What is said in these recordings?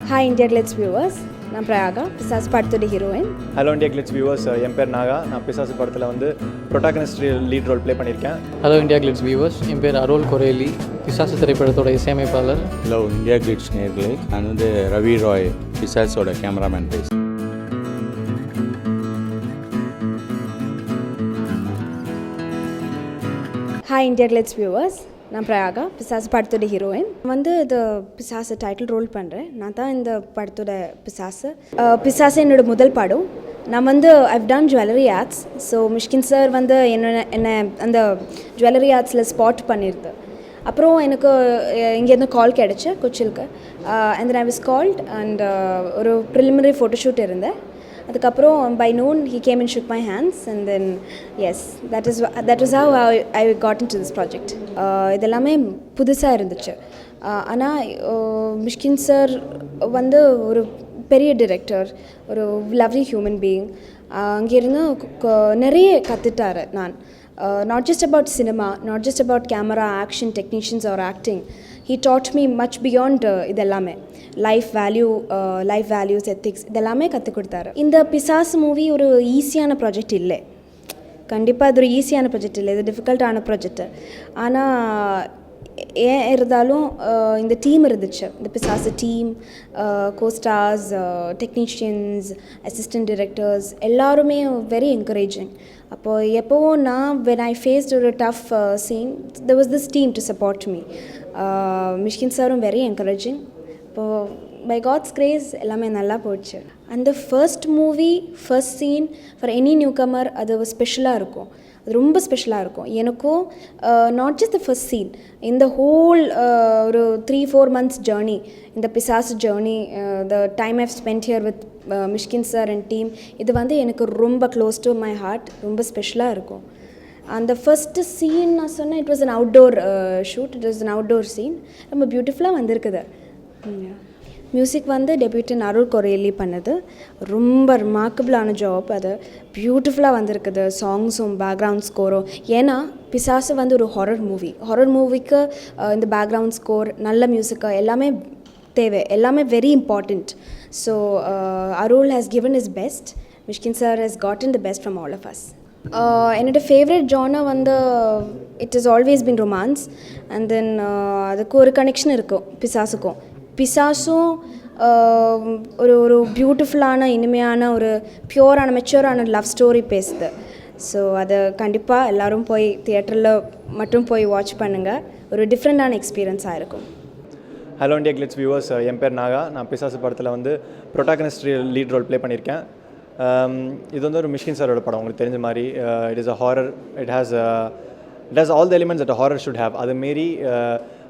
Hi India Glitz viewers, நான் பிரயாகா பிசாசு படத்தோட heroine. Hello India Glitz viewers, என் பேர் நாகா. நான் பிசாசு படத்தில் வந்து ப்ரொட்டாகனிஸ்ட் லீட் ரோல் ப்ளே பண்ணியிருக்கேன். ஹலோ இந்தியா கிளிட்ஸ் வியூவர்ஸ், என் பேர் அரோல் கொரேலி, பிசாசு திரைப்படத்தோட இசையமைப்பாளர். ஹலோ இந்தியா கிளிட்ஸ் நேயர்களே, நான் வந்து ரவி ராய், பிசாஸோட கேமராமேன் பேசுகிறேன். Hi India Glitz viewers, நான் பிரயாகா பிசாசு படத்தோட ஹீரோயின். வந்து இது பிசாசு டைட்டில் ரோல் பண்ணுறேன். நான் தான் இந்த படத்தோட பிசாசு. பிசாசு என்னோட முதல் படம். நான் வந்து I've done jewellery arts. So Mysskin sir வந்து என்னை அந்த ஜுவல்லரி ஆர்ட்ஸில் ஸ்பாட் பண்ணிடுது. அப்புறம் எனக்கு இங்கேருந்து கால் கிடச்சி கொச்சிலுக்கு. And then I was called and ஒரு ப்ரிலிமினரி ஃபோட்டோஷூட் இருந்தேன். அதுக்கப்புறம் by noon he came and shook my hands and then yes that is how I got into this project. இதெல்லாமே புதுசாக இருந்துச்சு. ஆனால் மிஷ்கின் சார் வந்து ஒரு பெரிய டிரெக்டர், ஒரு லவ்லி ஹியூமன் பீயிங். அங்கேருந்து நிறைய கற்றுட்டாரு நான். Not just about cinema, not just about camera, action, technicians or acting. He taught me much beyond இதெல்லாமே லைஃப் வேல்யூஸ் எத்திக்ஸ் இதெல்லாமே கற்றுக் கொடுத்தாரு. இந்த பிசாசு மூவி ஒரு ஈஸியான ப்ராஜெக்ட் இல்லை. கண்டிப்பாக இது ஒரு ஈஸியான ப்ராஜெக்ட் இல்லை, இது டிஃபிகல்ட்டான ப்ராஜெக்ட்டு. ஆனால் ஏன் இருந்தாலும் இந்த டீம் இருந்துச்சு, இந்த பிசாசு team, costars, technicians, assistant directors எல்லாருமே வெரி என்கரேஜிங். அப்போது எப்போவும் நான் வென் ஐ ஃபேஸ்ட் ஒரு tough scene there was this team to support me. Mysskin சாரும் வெரி என்கரேஜிங். இப்போது பை காட்ஸ் கிரேஸ் எல்லாமே நல்லா போச்சு. அந்த first scene for any newcomer அது ஸ்பெஷலாக இருக்கும், அது ரொம்ப ஸ்பெஷலாக இருக்கும். எனக்கும் not just the first scene, இந்த ஹோல் ஒரு 3-4 months ஜேர்னி, இந்த பிசாசு journey, the time I've spend here with Mysskin sir and team, இது வந்து எனக்கு ரொம்ப க்ளோஸ் டு மை ஹார்ட், ரொம்ப ஸ்பெஷலாக இருக்கும். அந்த ஃபஸ்ட்டு சீன் நான் சொன்னேன், it was an outdoor shoot, it was an outdoor scene. ரொம்ப பியூட்டிஃபுல்லாக வந்திருக்குது. மியூசிக் வந்து டெபியூட்டன் அருள் கொரேலி பண்ணது. ரொம்ப ரிமார்க்கபிளான ஜாப். அது பியூட்டிஃபுல்லாக வந்திருக்குது, சாங்ஸும் பேக்ரவுண்ட் ஸ்கோரும். ஏன்னா பிசாசு வந்து ஒரு ஹாரர் மூவிக்கு இந்த பேக்ரவுண்ட் ஸ்கோர், நல்ல மியூசிக்கு எல்லாமே தேவை, எல்லாமே very important. So Arul has given is best, Mysskin sir has gotten the best from all of us. என்னோட ஃபேவரட் ஜானர் வந்து it is always been romance. And then அதுக்கு ஒரு கனெக்ஷன் இருக்கும் பிசாசுக்கும். பிசாசும் ஒரு பியூட்டிஃபுல்லான, இனிமையான, ஒரு பியூரான, மெச்சூரான லவ் ஸ்டோரி பேசுது. ஸோ அதை கண்டிப்பாக எல்லோரும் போய் தியேட்டரில் மட்டும் போய் வாட்ச் பண்ணுங்கள். ஒரு டிஃப்ரெண்ட்டான எக்ஸ்பீரியன்ஸாக இருக்கும். ஹலோ இந்தியா கிளிட்ஸ் வியூவர்ஸ், என் பேர் நாகா. நான் பிசாசு படத்தில் வந்து ப்ரொட்டாகனிஸ்ட் லீட் ரோல் ப்ளே பண்ணியிருக்கேன். இது வந்து ஒரு மிஷ்கின் சாரோட படம், உங்களுக்கு தெரிஞ்ச மாதிரி. It is a horror, it has all the elements that a horror should have. அதுமாரி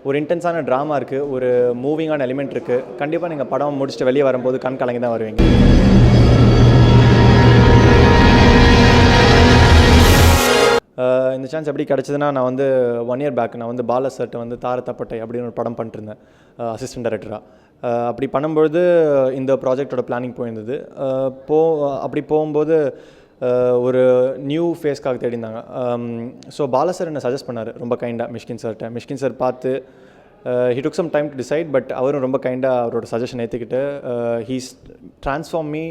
ஒரு இன்டென்ஸான ட்ராமா இருக்குது, ஒரு மூவிங்கான எலிமெண்ட் இருக்குது. கண்டிப்பாக நீங்கள் படம் முடிச்சுட்டு வெளியே வரும்போது கண் கலங்கி தான் வருவீங்க. இந்த சான்ஸ் எப்படி கிடச்சிதுன்னா, நான் வந்து 1 year பேக் நான் வந்து பால சார்ட்ட வந்து தார தப்பட்டை அப்படின்னு ஒரு படம் பண்ணிட்டுருந்தேன் அசிஸ்டன்ட் டைரக்டராக. அப்படி பண்ணும்பொழுது இந்த ப்ராஜெக்டோட பிளானிங் போயிருந்தது. அப்படி போகும்போது ஒரு நியூ ஃபேஸ்க்காக தேடிந்தாங்க. ஸோ பால சார் என்னை சஜஸ்ட் பண்ணார் ரொம்ப கைண்டாக மிஷ்கின் சார் பார்த்து he took some time to decide, but அவரும் ரொம்ப கைண்டாக அவரோட சஜஷன் ஏற்றுக்கிட்டு he's transformed me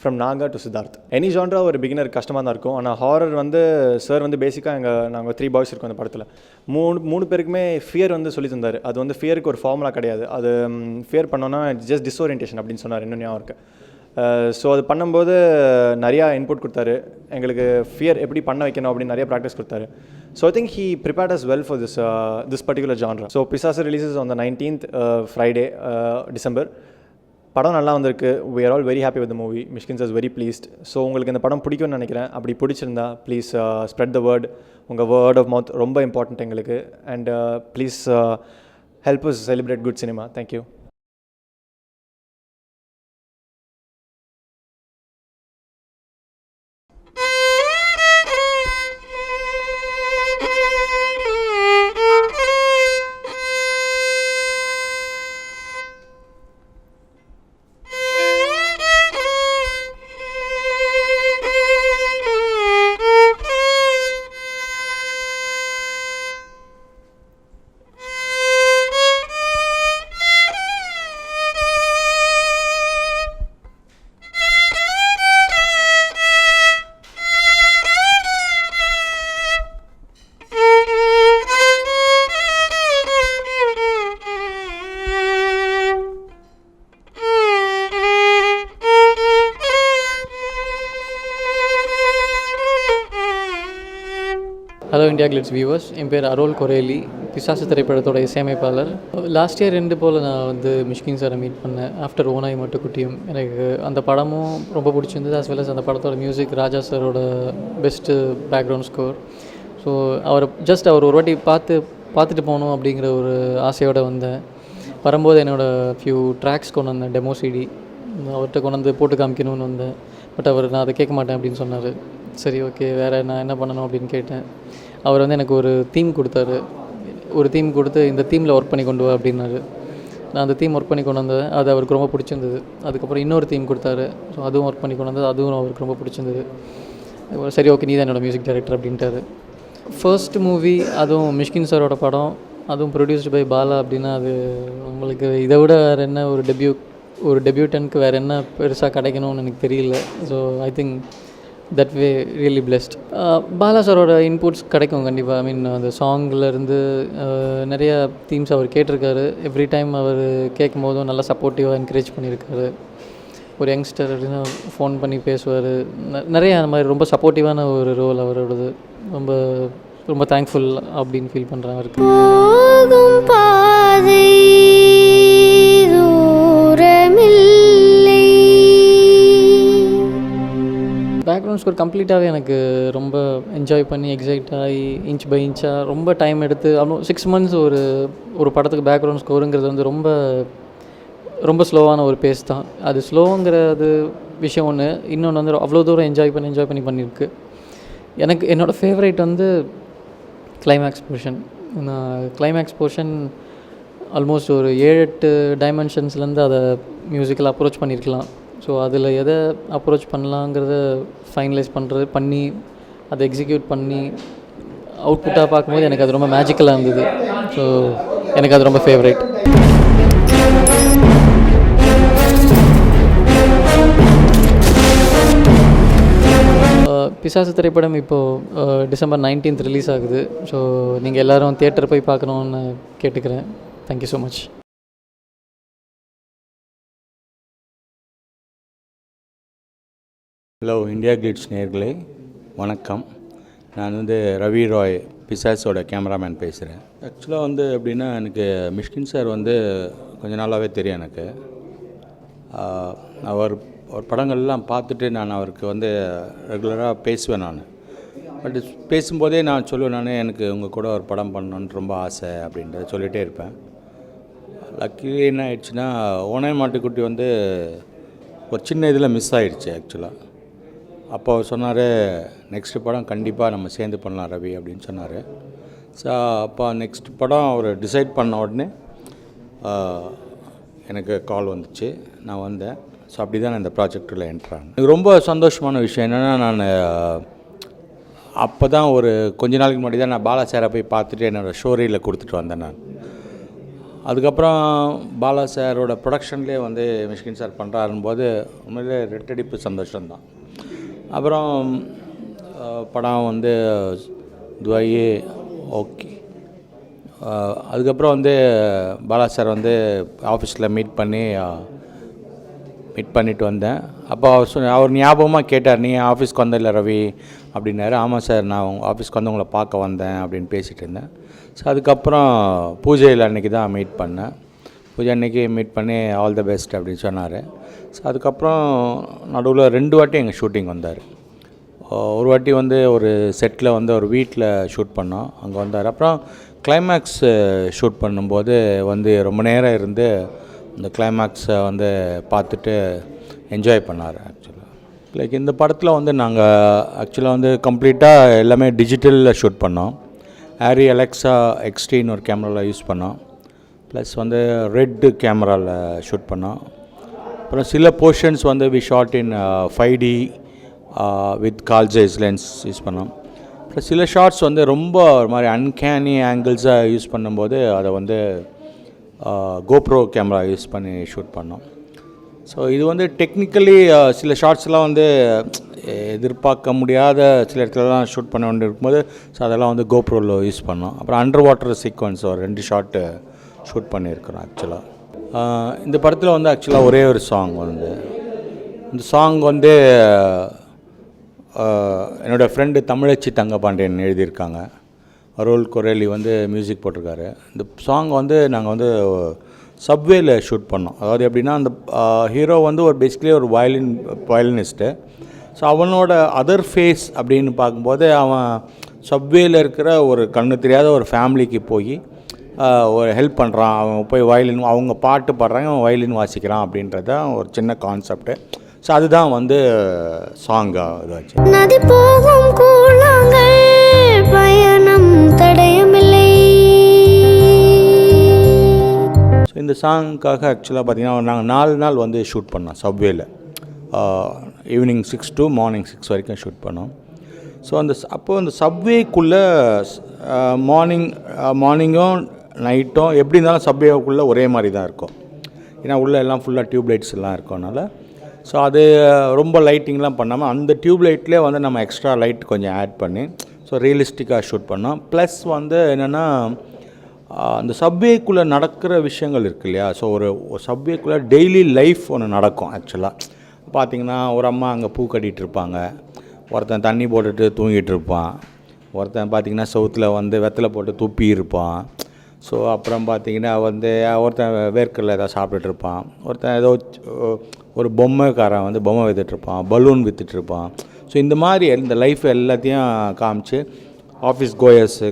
from Naga to Siddharth. Any genre ஒரு பிகினர் கஷ்டமாக தான் இருக்கும். ஆனால் ஹாரர் வந்து சார் வந்து பேசிக்காக நாங்கள் 3 boys இருக்கோம் அந்த படத்தில். மூணு பேருக்குமே ஃபியர் வந்து சொல்லி தந்தார். அது வந்து ஃபியருக்கு ஒரு ஃபார்முலா கிடையாது. அது ஃபியர் பண்ணோன்னா ஜஸ்ட் டிஸ்ஓரியன்டேஷன் அப்படின்னு சொன்னார். இன்னும் ஞாபகம் இருக்குது. ஸோ அது பண்ணும்போது நிறையா இன்புட் கொடுத்தாரு எங்களுக்கு, ஃபியர் எப்படி பண்ண வைக்கணும் அப்படின்னு நிறைய ப்ராக்டிஸ் கொடுத்தாரு. So I think he prepared us well for this particular genre. So Pisasu releases on the 19th Friday, December. படம் நல்லா வந்திருக்கு. we are all very happy with the movie. Mysskin sir is very pleased. So உங்களுக்கு இந்த படம் பிடிக்கும்னு நினைக்கிறேன். அப்படி பிடிச்சிருந்தா ப்ளீஸ் ஸ்ப்ரெட் த வேர்ட். உங்கள் வேர்ட் ஆஃப் மவுத் ரொம்ப இம்பார்ட்டண்ட் எங்களுக்கு. And please help us celebrate good cinema. Thank you. Hello India Glitz viewers, என் பேர் அரோல் கொரேலி, பிசாசு திரைப்படத்தோட இசையமைப்பாளர். லாஸ்ட் இயர் 2 போல் நான் வந்து மிஷ்கின் சாரை மீட் பண்ணேன். ஆஃப்டர் ஓனாய் மட்டும் குட்டியும் எனக்கு அந்த படமும் ரொம்ப பிடிச்சிருந்தது. as well as அந்த படத்தோட மியூசிக் ராஜா சாரோட பெஸ்ட்டு பேக்ரவுண்ட் ஸ்கோர். ஸோ அவர் ஒரு வாட்டி பார்த்துட்டு போகணும் அப்படிங்கிற ஒரு ஆசையோடு வந்தேன். வரும்போது என்னோடய ஃபியூ ட்ராக்ஸ் கொண்டு வந்தேன், டெமோ சிடி அவர்கிட்ட கொண்டு வந்து போட்டு காமிக்கணும்னு வந்தேன். பட் நான் அதை கேட்க மாட்டேன் அப்படின்னு சொன்னார். சரி, ஓகே, வேறு நான் என்ன பண்ணணும் அப்படின்னு கேட்டேன். அவர் வந்து எனக்கு ஒரு தீம் கொடுத்தாரு. ஒரு தீம் கொடுத்து இந்த தீமில் ஒர்க் பண்ணி கொண்டு வா அப்படின்னாரு. நான் அந்த தீம் ஒர்க் பண்ணி கொண்டு வந்தேன். அது அவருக்கு ரொம்ப பிடிச்சிருந்தது. அதுக்கப்புறம் இன்னொரு தீம் கொடுத்தாரு. ஸோ அதுவும் ஒர்க் பண்ணி கொண்டு வந்தது. அதுவும் அவருக்கு ரொம்ப பிடிச்சிருந்தது. சரி, ஓகே, நீ தான் என்னோடய மியூசிக் டைரக்டர் அப்படின்ட்டாரு. ஃபர்ஸ்ட் மூவி, அதுவும் மிஷ்கின் சாரோட படம், அதுவும் ப்ரொடியூஸ்டு பை பாலா அப்படின்னா அது நம்மளுக்கு இதை விட வேறு என்ன ஒரு டெபியூட்டனுக்கு வேறு என்ன பெருசாக கிடைக்கணும்னு எனக்கு தெரியல. So I think that way really blessed. Bala சாரோட இன்புட்ஸ் கிடைக்கும் கண்டிப்பாக. ஐ மீன் அந்த சாங்லேருந்து நிறைய தீம்ஸ் அவர் கேட்டிருக்காரு. எவ்ரி டைம் அவர் கேட்கும் போதும் நல்லா சப்போர்ட்டிவாக என்கரேஜ் பண்ணியிருக்காரு. ஒரு யங்ஸ்டர் அப்படின்னா ஃபோன் பண்ணி பேசுவார். நிறைய அந்த மாதிரி ரொம்ப சப்போர்ட்டிவான ஒரு ரோல் அவரோடது. ரொம்ப ரொம்ப தேங்க்ஃபுல் அப்படின்னு ஃபீல் பண்ணுறேன் அவருக்கு. பேக்ரவுண்ட் ஸ்கோர் கம்ப்ளீட்டாகவே எனக்கு ரொம்ப என்ஜாய் பண்ணி எக்ஸைட் ஆகி இன்ச் பை இன்ச்சாக ரொம்ப டைம் எடுத்து அவ்வளோ 6 months ஒரு படத்துக்கு பேக்ரவுண்ட் ஸ்கோருங்கிறது வந்து ரொம்ப ரொம்ப ஸ்லோவான ஒரு பேஸ் தான். அது ஸ்லோங்கிறது விஷயம் ஒன்று. இன்னொன்று வந்து அவ்வளோ தூரம் என்ஜாய் பண்ணி பண்ணியிருக்கு. எனக்கு என்னோடய ஃபேவரேட் வந்து கிளைமேக்ஸ் போர்ஷன். நான் கிளைமேக்ஸ் போர்ஷன் ஆல்மோஸ்ட் ஒரு 7-8 டைமென்ஷன்ஸ்லேருந்து அதை மியூசிக்கில் அப்ரோச் பண்ணியிருக்கலாம். ஸோ அதில் எதை அப்ரோச் பண்ணலாங்கிறத ஃபைனலைஸ் பண்ணி அதை எக்ஸிக்யூட் பண்ணி அவுட்புட்டாக பார்க்கும்போது எனக்கு அது ரொம்ப மேஜிக்கலாக இருந்தது. ஸோ எனக்கு அது ரொம்ப ஃபேவரேட். பிசாசு திரைப்படம் இப்போது December 19th ரிலீஸ் ஆகுது. ஸோ நீங்கள் எல்லோரும் தியேட்டர் போய் பார்க்கணுன்னு கேட்டுக்கிறேன். Thank you so much. Hello India glitz நேயர்களே, வணக்கம். நான் வந்து ரவி ராய், பிசாஸோட கேமராமேன் பேசுகிறேன். ஆக்சுவலாக வந்து எப்படின்னா, எனக்கு மிஷ்கின் சார் வந்து கொஞ்ச நாளாகவே தெரியும் எனக்கு. அவர் படங்கள்லாம் பார்த்துட்டு நான் அவருக்கு வந்து ரெகுலராக பேசுவேன். நான் பட் பேசும்போதே நான் சொல்லுவேன், எனக்கு உங்கள் கூட ஒரு படம் பண்ணணுன்னு ரொம்ப ஆசை அப்படின்றத சொல்லிகிட்டே இருப்பேன். லக்கிலி என்ன ஆயிடுச்சுன்னா, ஓனாய் மாட்டுக்குட்டி வந்து ஒரு சின்ன இதில் மிஸ் ஆகிடுச்சு ஆக்சுவலாக. அப்போ அவர் சொன்னார், நெக்ஸ்ட்டு படம் கண்டிப்பாக நம்ம சேர்ந்து பண்ணலாம் ரவி அப்படின்னு சொன்னார். ஸோ அப்போ நெக்ஸ்ட் படம் அவர் டிசைட் பண்ண உடனே எனக்கு கால் வந்துச்சு. நான் வந்தேன். ஸோ அப்படி தான் நான் இந்த ப்ராஜெக்டில் என்ட்ரானேன். எனக்கு ரொம்ப சந்தோஷமான விஷயம் என்னென்னா, நான் அப்போ தான் ஒரு கொஞ்ச நாளைக்கு முன்னாடி தான் நான் பாலா சாரை போய் பார்த்துட்டு என்னோடய ஷோரீயில் கொடுத்துட்டு வந்தேன். நான் அதுக்கப்புறம் பாலா சாரோட ப்ரொடக்ஷன்லேயே வந்து மிஷ்கின் சார் பண்ணுறாருன்னு போது உண்மையிலே ரெட்டடிப்பு சந்தோஷம்தான். அப்புறம் படம் வந்து துவையே ஓகே. அதுக்கப்புறம் வந்து பாலா சார் வந்து ஆஃபீஸில் மீட் பண்ணிட்டு வந்தேன். அப்போ அவர் ஞாபகமாக கேட்டார், நீ ஆஃபீஸ்க்கு வந்தில்ல ரவி அப்படின்னாரு. ஆமாம் சார், நான் உங்கள் ஆஃபீஸ்க்கு வந்து உங்களை பார்க்க வந்தேன் அப்படின்னு பேசிகிட்டு இருந்தேன். ஸோ அதுக்கப்புறம் பூஜையில் அன்றைக்கி தான் மீட் பண்ணேன். பூஜை அன்றைக்கி மீட் பண்ணி ஆல் த பெஸ்ட் அப்படின்னு சொன்னார். ஸோ அதுக்கப்புறம் நடுவில் 2 வாட்டி எங்கள் ஷூட்டிங் வந்தார். ஒரு வாட்டி வந்து ஒரு செட்டில் வந்து ஒரு வீட்டில் ஷூட் பண்ணோம், அங்கே வந்தார். அப்புறம் கிளைமேக்ஸ் ஷூட் பண்ணும்போது வந்து ரொம்ப நேரம் இருந்து அந்த கிளைமேக்ஸை வந்து பார்த்துட்டு என்ஜாய் பண்ணார். ஆக்சுவலாக இந்த படத்தில் வந்து நாங்கள் ஆக்சுவலாக வந்து கம்ப்ளீட்டாக எல்லாமே டிஜிட்டலில் ஷூட் பண்ணோம். ஆரி அலெக்ஸா எக்ஸ்ட்ரீன்னு ஒரு கேமராவில் யூஸ் பண்ணோம். ப்ளஸ் வந்து ரெட் கேமராவில் ஷூட் பண்ணோம். அப்புறம் சில போர்ஷன்ஸ் வந்து we shot in 5D with Carl Zeiss lens use பண்ணோம். அப்புறம் சில ஷார்ட்ஸ் வந்து ரொம்ப ஒரு மாதிரி அன்கேனி ஆங்கிள்ஸாக யூஸ் பண்ணும்போது அதை வந்து கோப்ரோ கேமரா யூஸ் பண்ணி ஷூட் பண்ணோம். ஸோ இது வந்து டெக்னிக்கலி சில ஷார்ட்ஸ்லாம் வந்து எதிர்பார்க்க முடியாத சில இடத்துலலாம் ஷூட் பண்ண வேண்டி இருக்கும்போது ஸோ அதெல்லாம் வந்து கோப்ரோவில் யூஸ் பண்ணோம். அப்புறம் அண்டர் வாட்டர் சீக்வன்ஸ் ஒரு 2 ஷாட்டு ஷூட் பண்ணியிருக்கிறோம். ஆக்சுவலாக இந்த படத்தில் வந்து ஆக்சுவலாக ஒரே ஒரு சாங் வந்து, இந்த சாங் வந்து என்னோடய ஃப்ரெண்டு தமிழச்சி தங்கபாண்டியன் எழுதியிருக்காங்க. அரோல் கொரேலி வந்து மியூசிக் போட்டிருக்காரு. இந்த சாங் வந்து நாங்கள் வந்து சப்வேல ஷூட் பண்ணோம். அதாவது எப்படின்னா அந்த ஹீரோ வந்து ஒரு பேசிக்கலி ஒரு வயலினிஸ்ட்டு. ஸோ அவனோட அதர் ஃபேஸ் அப்படின்னு பார்க்கும்போது அவன் சப்வேல இருக்கிற ஒரு கண்ணு தெரியாத ஒரு ஃபேமிலிக்கு போய் ஒரு ஹெல்ப் பண்ணுறான். அவன் போய் வயலின் அவங்க பாட்டு பாடுறாங்க, அவன் வயலின் வாசிக்கிறான் அப்படின்றது தான் ஒரு சின்ன கான்செப்ட்டு. ஸோ அதுதான் வந்து சாங்காக இதாச்சு. நதி போகும் கூழாங்கள் பயணம் தடயமில்லை. ஸோ இந்த சாங்க்காக ஆக்சுவலாக பார்த்திங்கன்னா நாங்கள் 4 நாள் வந்து ஷூட் பண்ணோம் சப்வேல. ஈவினிங் 6 to மார்னிங் 6 வரைக்கும் ஷூட் பண்ணோம். ஸோ அப்போது அந்த சப்வேக்குள்ளே மார்னிங்கும் நைட்டும் எப்படி இருந்தாலும் சப்வேக்குள்ளே ஒரே மாதிரி தான் இருக்கும். ஏன்னா உள்ளே எல்லாம் ஃபுல்லாக டியூப்லைட்ஸ் எல்லாம் இருக்கனால. ஸோ அது ரொம்ப லைட்டிங்லாம் பண்ணாமல் அந்த டியூப்லைட்லேயே வந்து நம்ம எக்ஸ்ட்ரா லைட் கொஞ்சம் ஆட் பண்ணி ஸோ ரியலிஸ்டிக்காக ஷூட் பண்ணோம். ப்ளஸ் வந்து என்னென்னா அந்த சப்வேக்குள்ளே நடக்கிற விஷயங்கள் இருக்குது இல்லையா. ஸோ ஒரு சப்வேக்குள்ளே டெய்லி லைஃப் ஒன்று நடக்கும். ஆக்சுவலாக பார்த்திங்கன்னா ஒரு அம்மா அங்கே பூ கட்டிகிட்டு இருப்பாங்க, ஒருத்தன் தண்ணி போட்டுட்டு தூங்கிட்டு இருப்பான், ஒருத்தன் பார்த்திங்கன்னா சவுத்தில் வந்து வெத்தலை போட்டு துப்பி இருப்பான். ஸோ அப்புறம் பார்த்திங்கன்னா வந்து ஒருத்தன் வேர்க்கடலை ஏதாவது சாப்பிட்டுட்டு இருப்பான், ஒருத்தன் ஏதோ ஒரு பொம்மைக்காரன் வந்து பொம்மை விற்றுட்ருப்பான், பலூன் விற்றுட்ருப்பான். ஸோ இந்த மாதிரி இந்த லைஃப் எல்லாத்தையும் காமிச்சு office goers,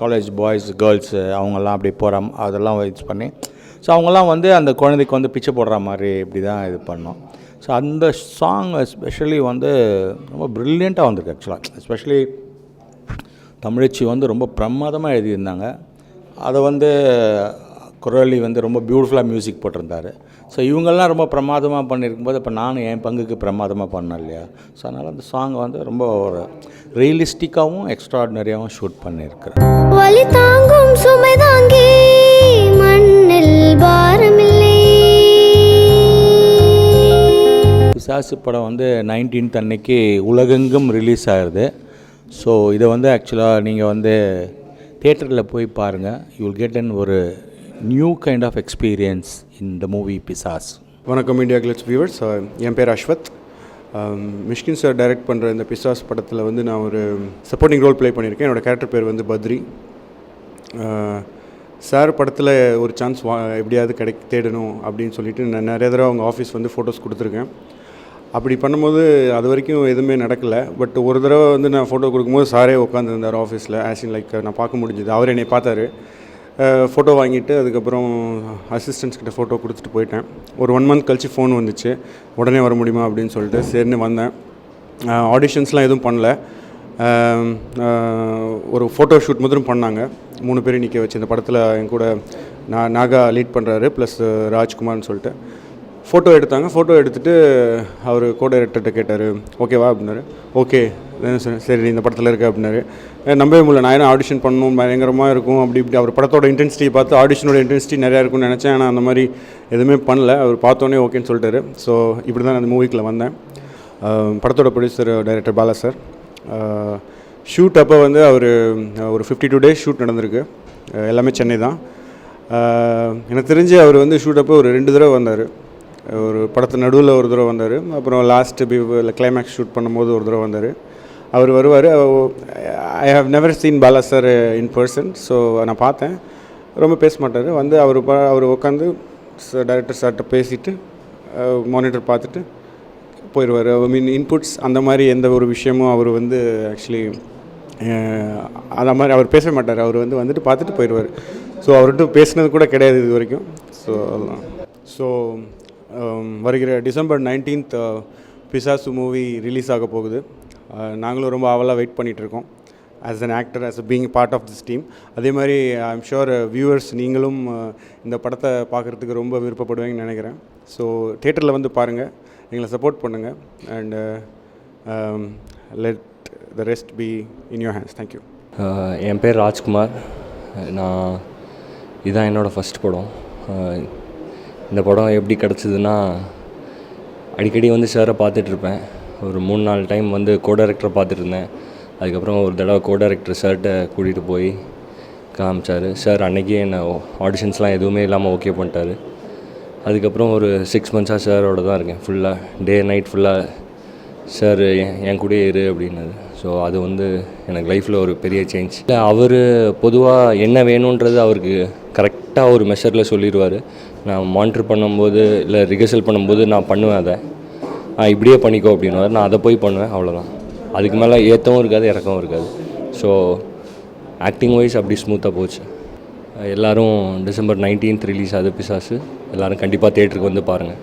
college boys girls அவங்கெல்லாம் அப்படி போகிற அதெல்லாம் யூஸ் பண்ணி ஸோ அவங்கெல்லாம் வந்து அந்த குழந்தைக்கு வந்து பிச்சை போடுற மாதிரி இப்படி தான் இது பண்ணோம். ஸோ அந்த சாங் எஸ்பெஷலி வந்து ரொம்ப ப்ரில்லியண்ட்டாக வந்திருக்கு. ஆக்சுவலாக எஸ்பெஷலி தமிழச்சி வந்து ரொம்ப பிரமாதமாக எழுதியிருந்தாங்க. அதை வந்து குரலி வந்து ரொம்ப பியூட்டிஃபுல்லாக மியூசிக் போட்டிருந்தார். ஸோ இவங்கெல்லாம் ரொம்ப பிரமாதமாக பண்ணியிருக்கும்போது இப்போ நானும் என் பங்குக்கு பிரமாதமாக பண்ணேன் இல்லையா. ஸோ அதனால் அந்த சாங் வந்து ரொம்ப ஒரு ரியலிஸ்டிக்காகவும் எக்ஸ்ட்ராடினரியாகவும் ஷூட் பண்ணியிருக்கிறேன். வலி தாங்கும் சுமை தாங்கி மண்ணில் பாரமில்லை. பிசாசு படம் வந்து 19th அன்னைக்கு உலகெங்கும் ரிலீஸ் ஆகுது. ஸோ இதை வந்து ஆக்சுவலாக நீங்கள் வந்து தியேட்டரில் போய் பாருங்கள். யூ வில் கெட் அன் ஒரு new kind of experience in the movie Pisasu. வணக்கம் இந்தியா கிளிட்ஸ் வியூவர்ஸ். என் பேர் அஸ்வத். மிஷ்கின் சார் டைரக்ட் பண்ணுற இந்த பிசாஸ் படத்தில் வந்து நான் ஒரு சப்போர்ட்டிங் ரோல் ப்ளே பண்ணியிருக்கேன். என்னோடய கேரக்டர் பேர் வந்து பத்ரி. சார் படத்தில் ஒரு சான்ஸ் எப்படியாவது தேடணும் அப்படின்னு சொல்லிட்டு நான் நிறைய தடவை அவங்க ஆஃபீஸ் வந்து ஃபோட்டோஸ் கொடுத்துருக்கேன். அப்படி பண்ணும்போது அது வரைக்கும் எதுவுமே நடக்கலை. பட் ஒரு தடவை வந்து நான் ஃபோட்டோ கொடுக்கும்போது சாரே உட்காந்துருந்தார் ஆஃபீஸில். ஆஸின் லைக் நான் பார்க்க முடிஞ்சுது. அவர் என்னை பார்த்தாரு, ஃபோட்டோ வாங்கிட்டு அதுக்கப்புறம் அசிஸ்டன்ஸ் கிட்ட ஃபோட்டோ கொடுத்துட்டு போயிட்டேன். ஒரு 1 month கழிச்சு ஃபோன் வந்துச்சு, உடனே வர முடியுமா அப்படின்னு சொல்லிட்டு சரின்னு வந்தேன். ஆடிஷன்ஸ்லாம் எதுவும் பண்ணல. ஒரு ஃபோட்டோ ஷூட் முதலும் பண்ணாங்க. 3 பேர் நிற்க வச்சு இந்த படத்தில் என் கூட நாகா லீட் பண்ணுறாரு, ப்ளஸ் ராஜ்குமார்னு சொல்லிட்டு ஃபோட்டோ எடுத்தாங்க. ஃபோட்டோ எடுத்துகிட்டு அவர் கோ டைரக்டர்கிட்ட கேட்டார், ஓகேவா அப்படின்னாரு. ஓகே சரி இந்த படத்தில் இருக்க அப்படின்னாரு. நம்பவே முடியல. நான் என்ன ஆடிஷன் பண்ணணும் பயங்கரமாக இருக்கும் அப்படி இப்படி அவர் படத்தோட இன்டென்சிட்டியை பார்த்து ஆடிஷனோட இன்டென்சிட்டி நிறையா இருக்கும்னு நினச்சேன். ஆனால் அந்த மாதிரி எதுவுமே பண்ணல. அவர் பார்த்தோன்னே ஓகேன்னு சொல்லிட்டாரு. ஸோ இப்படி தான் அந்த மூவிக்கில் வந்தேன். படத்தோட producer director Bala sir. Shoot அப்போ வந்து அவர் ஒரு 52 days ஷூட் நடந்திருக்கு. எல்லாமே சென்னை தான். எனக்கு தெரிஞ்சு அவர் வந்து ஷூட் அப்போ ஒரு 2 தடவை வந்தார். ஒரு படத்து நடுவில் ஒரு தடவை வந்தார், அப்புறம் லாஸ்ட்டு கிளைமேக்ஸ் ஷூட் பண்ணும்போது ஒரு தடவை வந்தார். அவர் வருவார். I have never seen Bala sir in person. So நான் பார்த்தேன். ரொம்ப பேச மாட்டார். வந்து அவர் உட்காந்து டைரக்டர் சார்கிட்ட பேசிவிட்டு மானிட்டர் பார்த்துட்டு போயிடுவார். ஐ மீன் இன்புட்ஸ் அந்த மாதிரி எந்த ஒரு விஷயமும் அவர் வந்து ஆக்சுவலி அந்த மாதிரி அவர் பேச மாட்டார். அவர் வந்து வந்துட்டு பார்த்துட்டு போயிடுவார். ஸோ அவர்கிட்ட பேசினது கூட கிடையாது இது வரைக்கும். ஸோ அதுதான். ஸோ வருகிற December 19th பிசாசு மூவி ரிலீஸ் ஆக போகுது. நாங்களும் ரொம்ப ஆவலாக வெயிட் பண்ணிகிட்ருக்கோம் as an actor, as a being part of this team. அதே மாதிரி ஐ எம் ஷுர் வியூவர்ஸ் நீங்களும் இந்த படத்தை பார்க்குறதுக்கு ரொம்ப விருப்பப்படுவீங்கன்னு நினைக்கிறேன். ஸோ தியேட்டரில் வந்து பாருங்கள், எங்களை சப்போர்ட் பண்ணுங்கள். And let the rest be in your hands. Thank you. என் பேர் ராஜ்குமார். இதுதான் என்னோடய ஃபஸ்ட் படம். இந்த படம் எப்படி கிடச்சிதுன்னா, அடிக்கடி வந்து சாரை பார்த்துட்ருப்பேன். ஒரு 3-4 டைம் வந்து கோ டைரக்டரை பார்த்துட்ருந்தேன். அதுக்கப்புறம் ஒரு தடவை கோ டைரக்டர் சார்கிட்ட கூட்டிகிட்டு போய் காமிச்சார். சார் அன்றைக்கே என்னை ஆடிஷன்ஸ்லாம் எதுவுமே இல்லாமல் ஓகே பண்ணிட்டார். அதுக்கப்புறம் ஒரு 6 months சாரோட தான் இருக்கேன். ஃபுல்லாக டே நைட் ஃபுல்லாக சார் என் கூடயே இரு அப்படின்னாரு. ஸோ ஸோ அது வந்து எனக்கு லைஃப்பில் ஒரு பெரிய சேஞ்ச். இல்லை அவர் பொதுவாக என்ன வேணுன்றது அவருக்கு கரெக்டாக ஒரு மெஷரில் சொல்லிடுவார். நான் மானிட்டர் பண்ணும்போது இல்லை ரிஹர்சல் பண்ணும்போது நான் பண்ணுவேன் அதை, இப்படியே பண்ணிக்கோ அப்படின்னுவார். நான் அதை போய் பண்ணுவேன், அவ்வளோதான். அதுக்கு மேலே ஏற்றவும் இருக்காது, இறக்கவும் இருக்காது. ஸோ ஆக்டிங் வைஸ் அப்படி ஸ்மூத்தாக போச்சு. எல்லோரும் December 19th ரிலீஸ் ஆகுது பிசாசு. எல்லோரும் கண்டிப்பாக தியேட்டருக்கு வந்து பாருங்கள்.